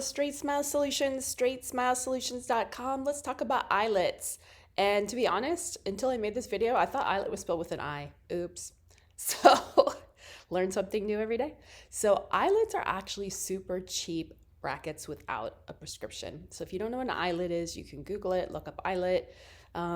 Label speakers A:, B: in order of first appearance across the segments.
A: Straightsmile Solutions, straightsmilesolutions.com. Let's talk about eyelets. And to be honest, until I made this video, I thought eyelet was spelled with an I. Oops. So learn something new every day. So eyelets are actually super cheap brackets without a prescription. So if you don't know what an eyelet is, you can Google it, look up eyelet.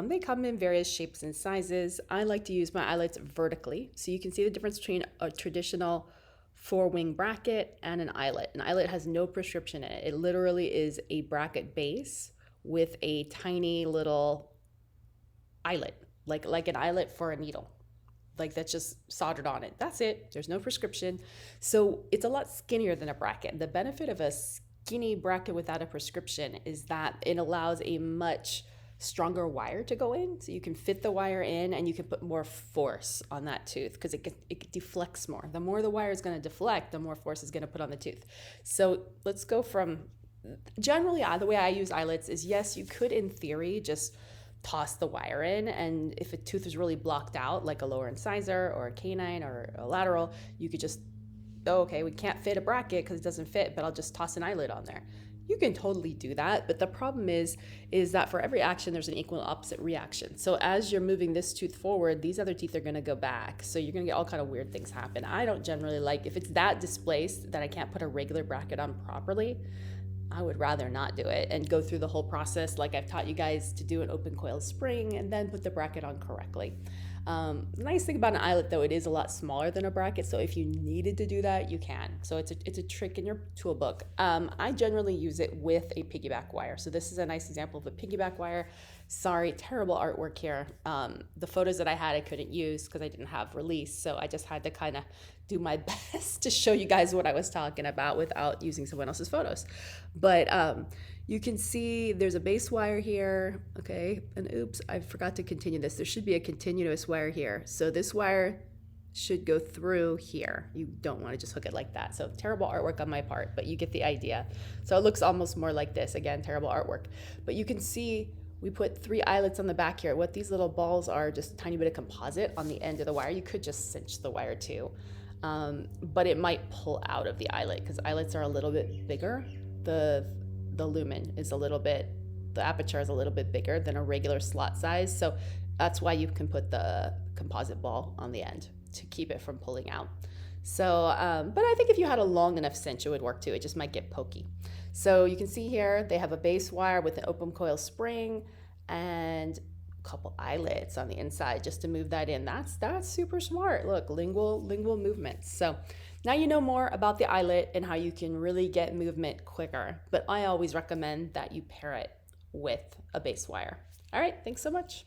A: They come in various shapes and sizes. I like to use my eyelets vertically. So you can see the difference between a traditional four-wing bracket and an eyelet. An eyelet has no prescription in it. It literally is a bracket base with a tiny little eyelet, like an eyelet for a needle. Like that's just soldered on it. That's it. There's no prescription. So it's a lot skinnier than a bracket. The benefit of a skinny bracket without a prescription is that it allows a much stronger wire to go in, so you can fit the wire in and you can put more force on that tooth because it deflects more. The more the wire is going to deflect, the more force is going to put on the tooth. So let's go from generally the way I use eyelets is, yes, you could in theory just toss the wire in, and if a tooth is really blocked out like a lower incisor or a canine or a lateral, you could just, oh, okay, we can't fit a bracket because it doesn't fit, but I'll just toss an eyelet on there. You can totally do that, but the problem is that for every action, there's an equal and opposite reaction. So as you're moving this tooth forward, these other teeth are gonna go back. So you're gonna get all kind of weird things happen. I don't generally like, if it's that displaced that I can't put a regular bracket on properly, I would rather not do it and go through the whole process like I've taught you guys to do an open coil spring and then put the bracket on correctly. The nice thing about an eyelet though, it is a lot smaller than a bracket, so if you needed to do that, you can. So it's a trick in your tool book. I generally use it with a piggyback wire. So this is a nice example of a piggyback wire. Sorry, terrible artwork here. The photos that I had I couldn't use because I didn't have release, so I just had to kind of do my best to show you guys what I was talking about without using someone else's photos. But you can see there's a base wire here, okay, and oops, I forgot to continue this. There should be a continuous wire here. So this wire should go through here. You don't want to just hook it like that. So terrible artwork on my part, but you get the idea. So it looks almost more like this. Again, terrible artwork. But you can see we put 3 eyelets on the back here. What these little balls are, just a tiny bit of composite on the end of the wire. You could just cinch the wire too, but it might pull out of the eyelet because eyelets are a little bit bigger. The lumen is a little bit, the aperture is a little bit bigger than a regular slot size. So that's why you can put the composite ball on the end to keep it from pulling out. So, but I think if you had a long enough cinch, it would work too. It just might get pokey. So you can see here, they have a base wire with an open coil spring and a couple eyelets on the inside just to move that in. That's super smart. Look, lingual movements. So now you know more about the eyelet and how you can really get movement quicker. But I always recommend that you pair it with a base wire. All right, thanks so much.